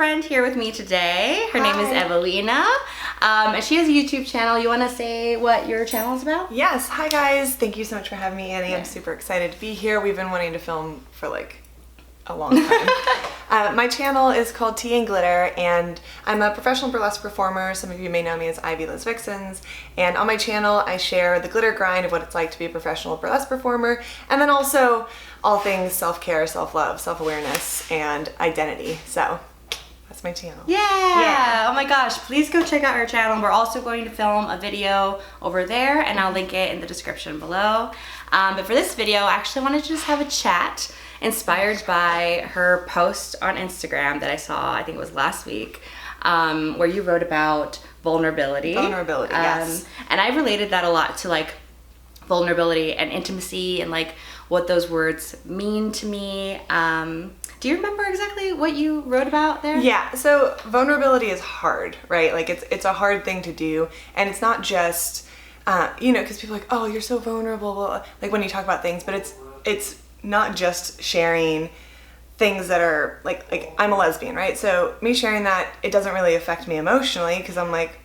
friend here with me today. Her name is Eveleena, and she has a YouTube channel. You want to say what your channel is about? Yes. Hi guys. Thank you so much for having me, Annie. I'm super excited to be here. We've been wanting to film for like a long time. My channel is called Tea and Glitter, and I'm a professional burlesque performer. Some of you may know me as Ivy Les Vixens, and on my channel I share the glitter grind of what it's like to be a professional burlesque performer, and then also all things self-care, self-love, self-awareness, and identity. So that's my channel. Yeah! Oh my gosh, please go check out her channel. We're also going to film a video over there, and I'll link it in the description below. But for this video, I actually wanted to just have a chat inspired by her post on Instagram that I saw, I think it was last week, where you wrote about vulnerability. Vulnerability, yes. And I related that a lot to like vulnerability and intimacy and like what those words mean to me. Do you remember exactly what you wrote about there? Yeah, so vulnerability is hard, right? Like it's a hard thing to do, and it's not just, you know, because people are like, oh, you're so vulnerable, like when you talk about things, but it's not just sharing things that are like I'm a lesbian, right? So me sharing that, it doesn't really affect me emotionally because I'm like,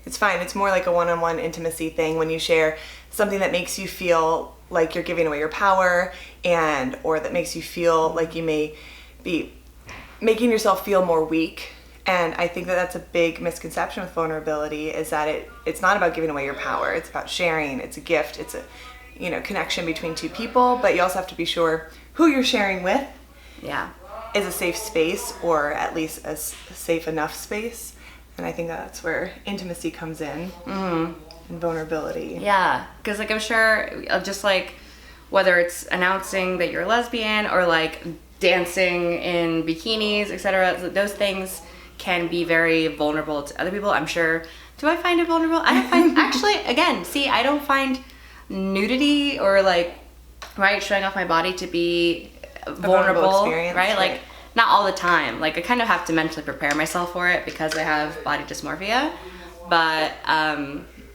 it's fine. It's more like a one-on-one intimacy thing when you share something that makes you feel like you're giving away your power, or that makes you feel like you may be making yourself feel more weak. And I think that that's a big misconception with vulnerability, is that it's not about giving away your power. It's about sharing. It's a gift. It's a, you know, connection between two people, but you also have to be sure who you're sharing with is a safe space, or at least a safe enough space. And I think that's where intimacy comes in, and vulnerability. Yeah, because like I'm sure just like whether it's announcing that you're a lesbian or like dancing in bikinis, etc., those things can be very vulnerable to other people. I'm sure. Do I find it vulnerable? I don't find, actually, again, see, I don't find nudity or like, right, showing off my body to be vulnerable experience, right? Like not all the time. Like I kind of have to mentally prepare myself for it because I have body dysmorphia, but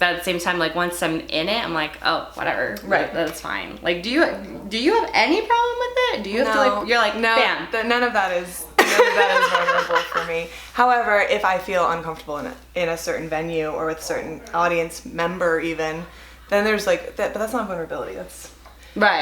at the same time, like once I'm in it, I'm like, oh, whatever, right, that's fine. Like, do you have any problem with it? Do you have to like, you're like, no, bam. None of that is vulnerable for me. However, if I feel uncomfortable in a certain venue or with a certain audience member even, then there's like that, but that's not vulnerability. That's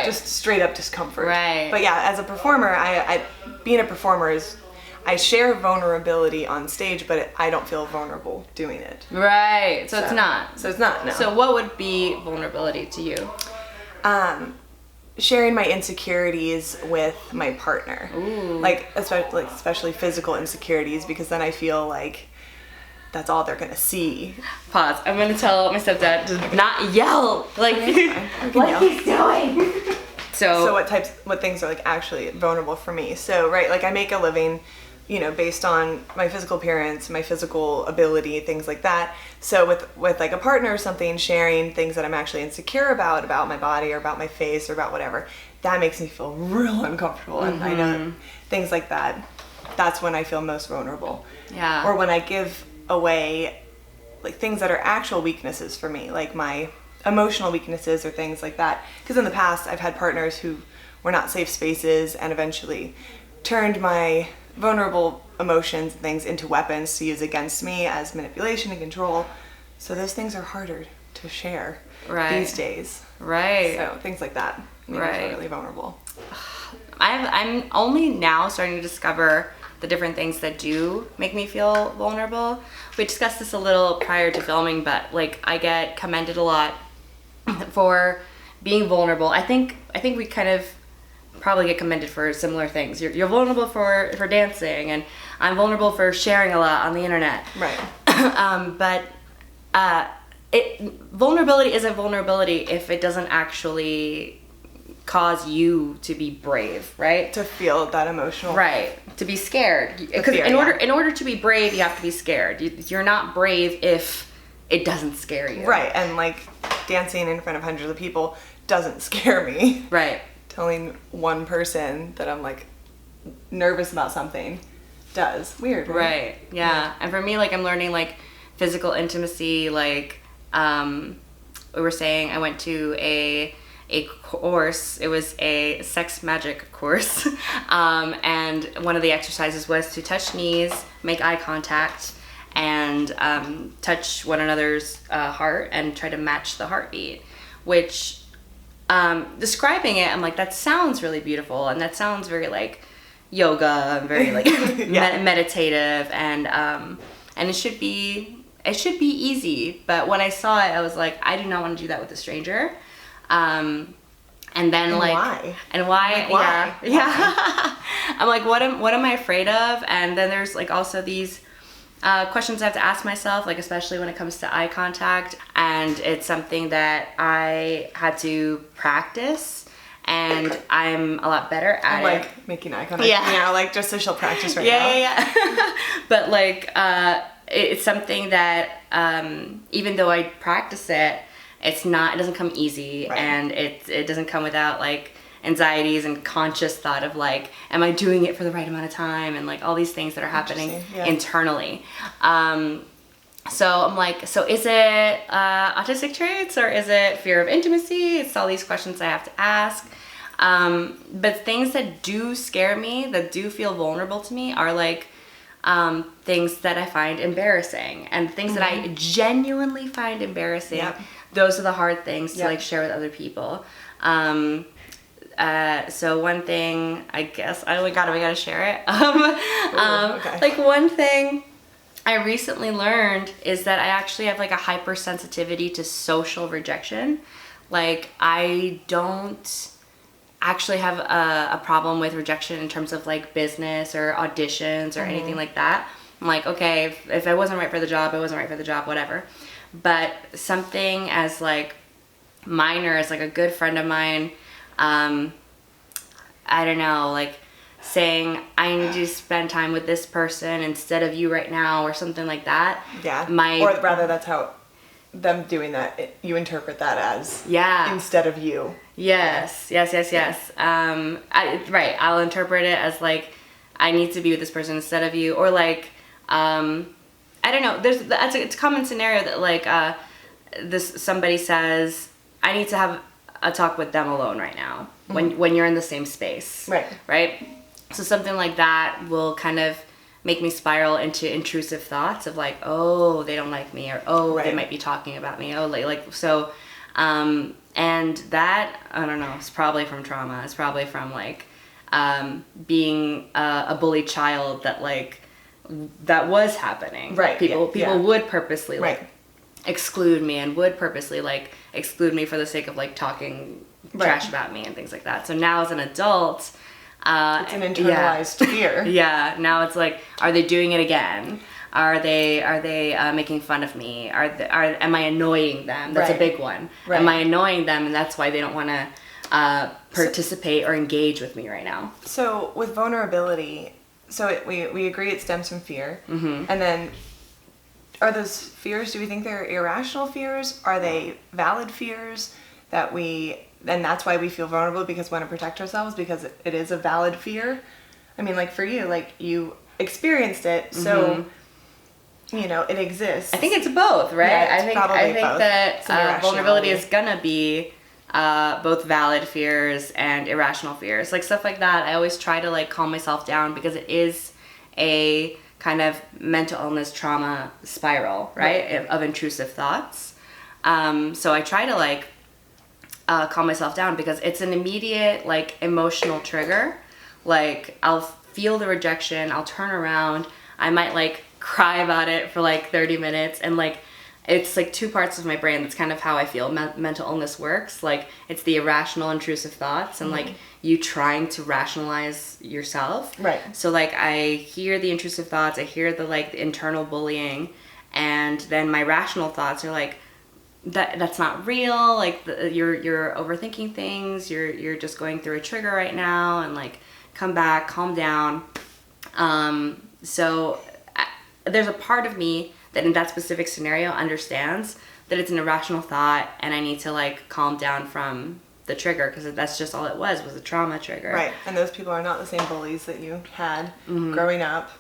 just straight up discomfort. Right. But yeah, as a performer, I being a performer is, I share vulnerability on stage, but I don't feel vulnerable doing it. Right. So it's not. So it's not. No. So what would be vulnerability to you? Sharing my insecurities with my partner. Ooh. Like especially physical insecurities, because then I feel like that's all they're gonna see. Pause. I'm gonna tell my stepdad to not yell like he's doing. So what things are like actually vulnerable for me? So right, like I make a living, you know, based on my physical appearance, my physical ability, things like that. So with like a partner or something, sharing things that I'm actually insecure about my body or about my face or about whatever, that makes me feel real uncomfortable. And I know things like that, that's when I feel most vulnerable. Yeah. Or when I give away like things that are actual weaknesses for me, like my emotional weaknesses or things like that. Because in the past I've had partners who were not safe spaces and eventually turned my vulnerable emotions and things into weapons to use against me as manipulation and control. So those things are harder to share these days. Right. So things like that make me feel really vulnerable. I'm only now starting to discover the different things that do make me feel vulnerable. We discussed this a little prior to filming, but like I get commended a lot for being vulnerable. I think we kind of probably get commended for similar things. You're vulnerable for dancing, and I'm vulnerable for sharing a lot on the internet. Right. But vulnerability isn't vulnerability if it doesn't actually cause you to be brave, right? To feel that emotional. Right. To be scared. Because in order to be brave, you have to be scared. You're not brave if it doesn't scare you. Right. And like dancing in front of hundreds of people doesn't scare me. Right. Telling one person that I'm like nervous about something does. Weird, right? Right. Yeah. And for me, like I'm learning like physical intimacy, like we were saying, I went to a a course. It was a sex magic course. And one of the exercises was to touch knees, make eye contact, and touch one another's heart and try to match the heartbeat, which describing it, I'm like, that sounds really beautiful, and that sounds very like yoga and very like meditative, and it should be easy. But when I saw it, I was like, I do not want to do that with a stranger. And then why? Yeah. I'm like, what am I afraid of? And then there's like also these questions I have to ask myself, like especially when it comes to eye contact, and it's something that I had to practice, and I'm a lot better at it. Like making eye contact. Yeah, like just social practice now. Yeah. But like it's something that even though I practice it, it doesn't come easy, and it doesn't come without like anxieties and conscious thought of like, am I doing it for the right amount of time, and like all these things that are happening internally. So I'm like, so is it autistic traits, or is it fear of intimacy? It's all these questions I have to ask. But things that do scare me, that do feel vulnerable to me, are like things that I find embarrassing, and things that I genuinely find embarrassing. Yep. Those are the hard things to like share with other people. So one thing, I guess, we gotta share it. Okay. Like one thing I recently learned is that I actually have like a hypersensitivity to social rejection. Like I don't actually have a problem with rejection in terms of like business or auditions or anything like that. I'm like, okay, if I wasn't right for the job, I wasn't right for the job, whatever. But something as like minor as like a good friend of mine, I don't know, like saying I need to spend time with this person instead of you right now, or something like that. Yeah. Or rather, that's how them doing that, you interpret that as instead of you. Yes. I'll interpret it as like I need to be with this person instead of you, or like I don't know. It's a common scenario that like somebody says I need to have a talk with them alone right now when you're in the same space. Right. So something like that will kind of make me spiral into intrusive thoughts of like, oh, they don't like me, or they might be talking about me. Oh, like so. And that, I don't know, it's probably from trauma. It's probably from like being a bullied child that was happening. Right. People would purposely like exclude me, and would purposely like exclude me for the sake of like talking trash about me and things like that. So now as an adult, it's an internalized fear. Yeah. Now it's like, are they doing it again? Are they making fun of me? Am I annoying them? That's a big one. Right. Am I annoying them, and that's why they don't want to participate or engage with me right now? So with vulnerability, we agree it stems from fear, and then are those fears? Do we think they're irrational fears? Are they valid fears and that's why we feel vulnerable, because we want to protect ourselves, because it is a valid fear? I mean, like for you, like you experienced it, so. You know, it exists. I think it's both, right? Yeah, I think that vulnerability is gonna be both valid fears and irrational fears, like stuff like that. I always try to like calm myself down, because it is a kind of mental illness trauma spiral, right? Of intrusive thoughts. So I try to like calm myself down, because it's an immediate like emotional trigger. Like I'll feel the rejection, I'll turn around, I might like cry about it for like 30 minutes, and like it's like two parts of my brain. That's kind of how I feel mental illness works. Like it's the irrational intrusive thoughts, and like you trying to rationalize yourself. Right. So like I hear the intrusive thoughts, I hear the like the internal bullying, and then my rational thoughts are like, that's not real, like you're overthinking things, you're just going through a trigger right now, and like come back, calm down. So there's a part of me that in that specific scenario understands that it's an irrational thought, and I need to like calm down from the trigger, because that's just all it was a trauma trigger. Right. And those people are not the same bullies that you had growing up.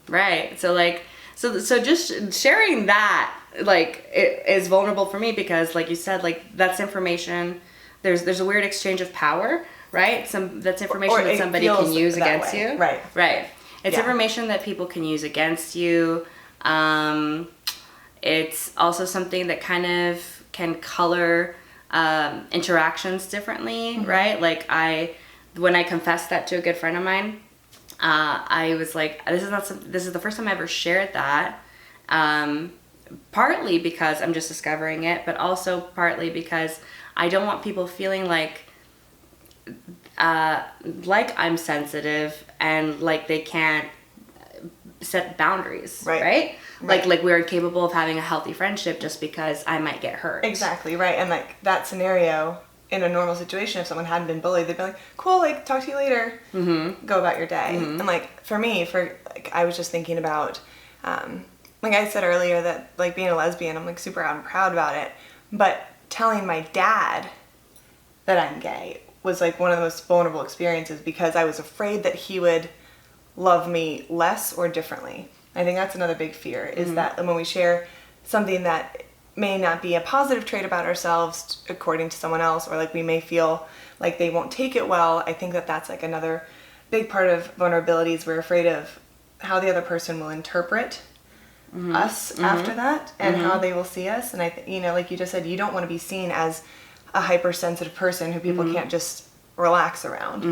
Right. So like so just sharing that like it is vulnerable for me, because like you said, like that's information there's a weird exchange of power, right? That's information Or that it somebody can feels use that against way. you. Right. It's Yeah. information that people can use against you. It's also something that kind of can color interactions differently, right? Like when I confessed that to a good friend of mine, I was like, this is the first time I ever shared that. Partly because I'm just discovering it, but also partly because I don't want people feeling like I'm sensitive and like they can't set boundaries, right? Like we're incapable of having a healthy friendship just because I might get hurt. Exactly, right. And like that scenario in a normal situation, if someone hadn't been bullied, they'd be like, cool, like talk to you later, go about your day. And like for me, I was just thinking about, like I said earlier, that like being a lesbian, I'm like super out and proud about it, but telling my dad that I'm gay was like one of the most vulnerable experiences because I was afraid that he would love me less or differently. I think that's another big fear, is that when we share something that may not be a positive trait about ourselves according to someone else, or like we may feel like they won't take it well, I think that that's like another big part of vulnerabilities. We're afraid of how the other person will interpret us after that, and how they will see us. And like you just said, you don't want to be seen as a hypersensitive person who people can't just relax around,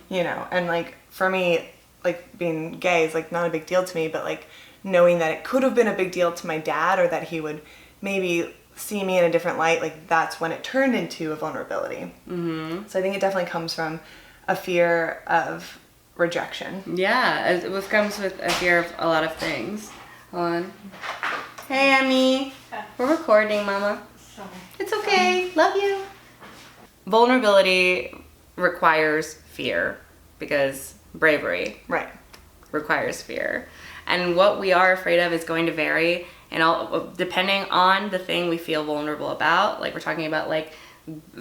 and like for me, like being gay is like not a big deal to me, but like knowing that it could have been a big deal to my dad, or that he would maybe see me in a different light, like that's when it turned into a vulnerability. So I think it definitely comes from a fear of rejection. Yeah, it comes with a fear of a lot of things. Hold on. Hey, Emmy. We're recording, Mama. Sorry. It's okay. Love you. Vulnerability requires fear because bravery requires fear. And what we are afraid of is going to vary, and all depending on the thing we feel vulnerable about. Like we're talking about, like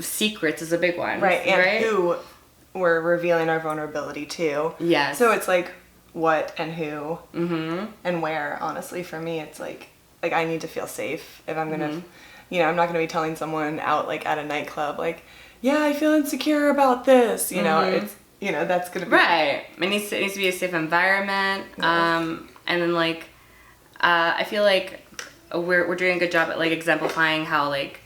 secrets is a big one, and who we're revealing our vulnerability to. Yes. So it's like what and who and where. Honestly, for me, it's like I need to feel safe if I'm gonna, I'm not gonna be telling someone out like at a nightclub like, yeah, I feel insecure about this. It's that's gonna be right. It needs to be a safe environment. And then like, I feel like we're doing a good job at like exemplifying how like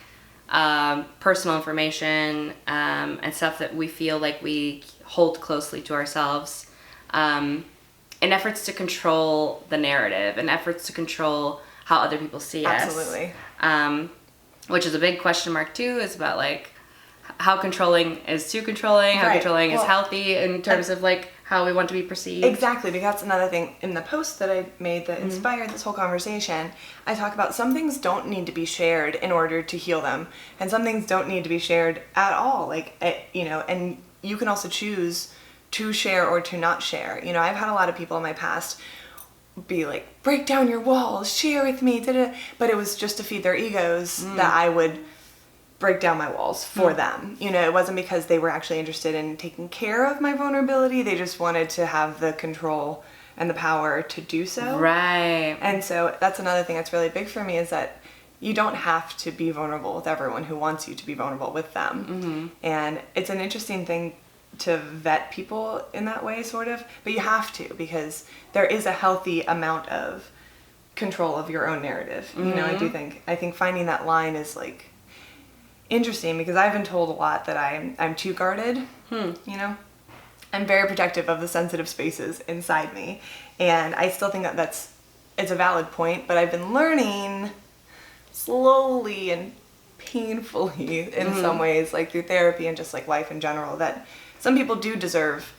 personal information and stuff that we feel like we hold closely to ourselves in efforts to control the narrative, in efforts to control how other people see us. Absolutely. Which is a big question mark too, is about like how controlling is too controlling, how controlling is healthy in terms of like how we want to be perceived. Exactly, because that's another thing in the post that I made that inspired this whole conversation. I talk about some things don't need to be shared in order to heal them, and some things don't need to be shared at all. Like, and you can also choose to share or to not share. I've had a lot of people in my past be like, break down your walls, share with me, but it was just to feed their egos that I would break down my walls for them. It wasn't because they were actually interested in taking care of my vulnerability. They just wanted to have the control and the power to do so. Right. And so that's another thing that's really big for me, is that you don't have to be vulnerable with everyone who wants you to be vulnerable with them. And it's an interesting thing to vet people in that way, sort of, but you have to, because there is a healthy amount of control of your own narrative. I think finding that line is like interesting, because I've been told a lot that I'm too guarded. I'm very protective of the sensitive spaces inside me, and I still think that it's a valid point, but I've been learning slowly and painfully in some ways, like through therapy and just like life in general, that some people do deserve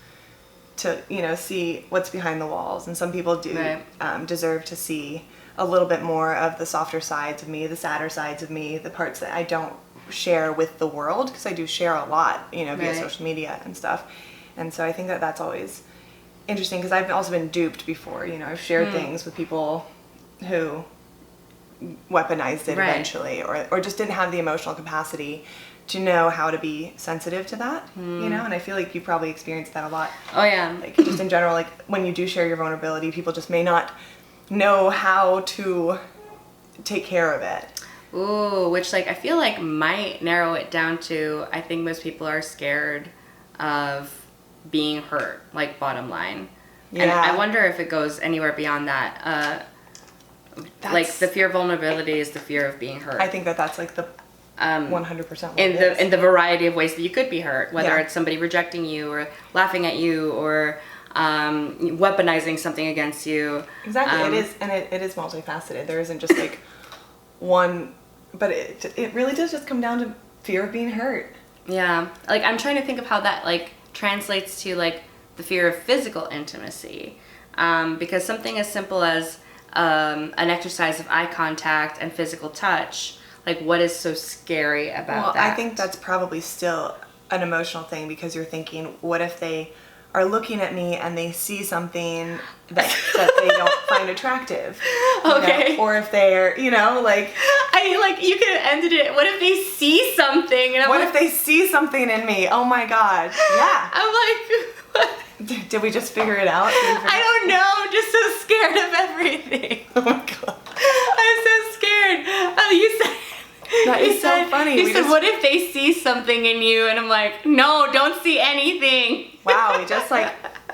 to see what's behind the walls, and some people do deserve to see a little bit more of the softer sides of me, the sadder sides of me, the parts that I don't share with the world, because I do share a lot, via social media and stuff. And so I think that that's always interesting, because I've also been duped before. I've shared things with people who weaponized it eventually, or just didn't have the emotional capacity to know how to be sensitive to that, and I feel like you probably experienced that a lot. Oh yeah. Like just in general, like when you do share your vulnerability, people just may not know how to take care of it. Ooh, which like I feel like might narrow it down to, I think most people are scared of being hurt, like bottom line. Yeah. And I wonder if it goes anywhere beyond that. Like the fear of vulnerability is the fear of being hurt. I think that's like the 100% in the variety of ways that you could be hurt, whether Yeah. it's somebody rejecting you or laughing at you or weaponizing something against you. Exactly. It is, and it is multifaceted. There isn't just like one, but it really does just come down to fear of being hurt. Yeah. Like I'm trying to think of how that like translates to like the fear of physical intimacy. Because something as simple as an exercise of eye contact and physical touch, like what is so scary about that? I think that's probably still an emotional thing, because you're thinking, what if they are looking at me and they see something that they don't find attractive? Okay. Or if they're, like... you could have ended it. What if they see something? And what if they see something in me? Oh my God. Yeah. I'm like... What? Did we just figure it out? I don't know. I'm just so scared of everything. Oh my God. I'm so scared. Oh, you said... That is so funny. You said, what if they see something in you? And I'm like, no, don't see anything. Wow, we just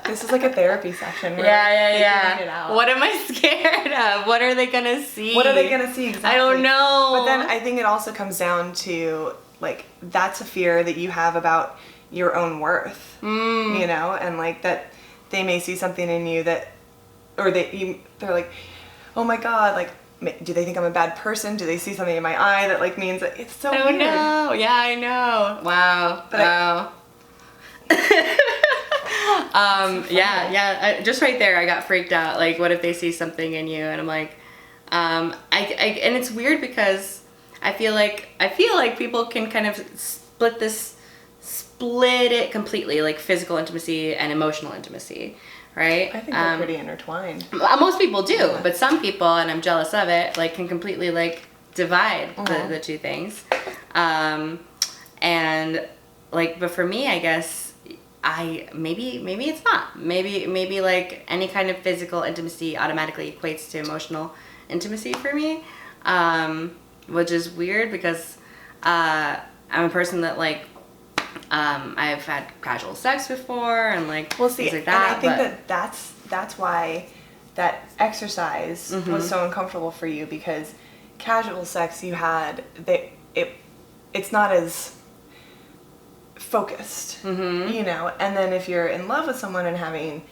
this is like a therapy session. Yeah. Figuring it out. What am I scared of? What are they gonna see? What are they gonna see exactly? I don't know. But then I think it also comes down to, like, that's a fear that you have about your own worth, and like that they may see something in you that, or they're like, oh my God, like, do they think I'm a bad person? Do they see something in my eye that like means that it's so weird? Oh no, yeah, I know. Wow. But wow. Just right there, I got freaked out. Like, what if they see something in you? And I'm like, and it's weird because I feel like people can kind of split it completely, like physical intimacy and emotional intimacy, right? I think they're pretty intertwined. Most people do, but some people, and I'm jealous of it, like can completely like divide the two things. And like, but for me, I guess maybe it's not. Maybe like any kind of physical intimacy automatically equates to emotional intimacy for me, which is weird because I'm a person that like I've had casual sex before and like things like that. And I think that's why that exercise was so uncomfortable for you, because casual sex it's not as focused, and then if you're in love with someone and having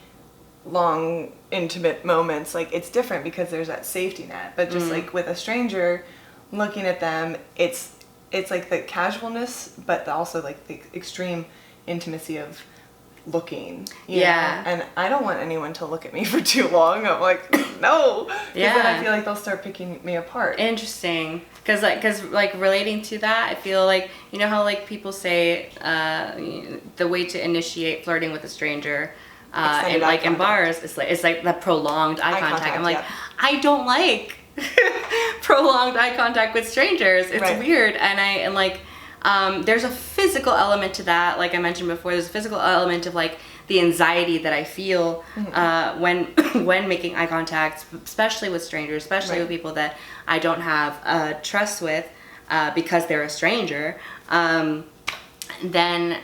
long intimate moments, like it's different because there's that safety net. But just like with a stranger, looking at them, it's like the casualness, but also like the extreme intimacy of looking. You know? And I don't want anyone to look at me for too long. I'm like, no. Because then I feel like they'll start picking me apart. Interesting. Because relating to that, I feel like, you know how like people say the way to initiate flirting with a stranger in bars, it's like the prolonged eye contact. I'm like, I don't like prolonged eye contact with strangers. It's weird. And there's a physical element to that. Like I mentioned before, there's a physical element of like the anxiety that I feel when making eye contact, especially with strangers, especially with people that I don't have trust with because they're a stranger. Then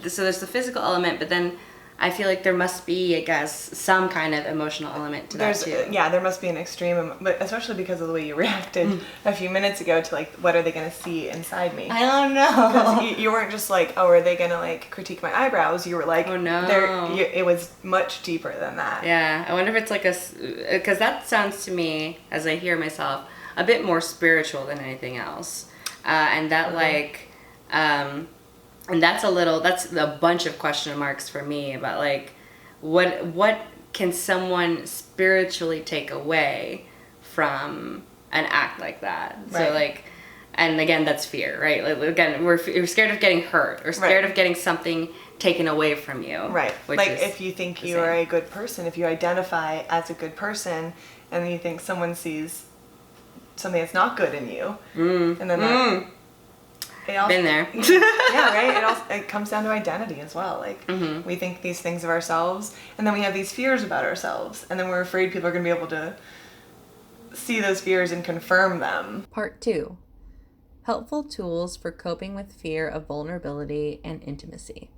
so there's the physical element, but then I feel like there must be, I guess, some kind of emotional element to that too. Yeah, there must be an extreme, but especially because of the way you reacted a few minutes ago to like, what are they going to see inside me? I don't know. Because you weren't just like, oh, are they going to like critique my eyebrows? You were like, oh no, it was much deeper than that. Yeah, I wonder if it's like because that sounds to me, as I hear myself, a bit more spiritual than anything else, and that and that's a bunch of question marks for me about like what can someone spiritually take away from an act like that. So like, and again, that's fear, right? Like, again, we're scared of getting hurt or scared of getting something taken away from you. Right. Like if you think you are a good person, if you identify as a good person and you think someone sees something that's not good in you, and then been there. Yeah, right? It comes down to identity as well. Like, we think these things of ourselves, and then we have these fears about ourselves, and then we're afraid people are going to be able to see those fears and confirm them. Part 2. Helpful tools for coping with fear of vulnerability and intimacy.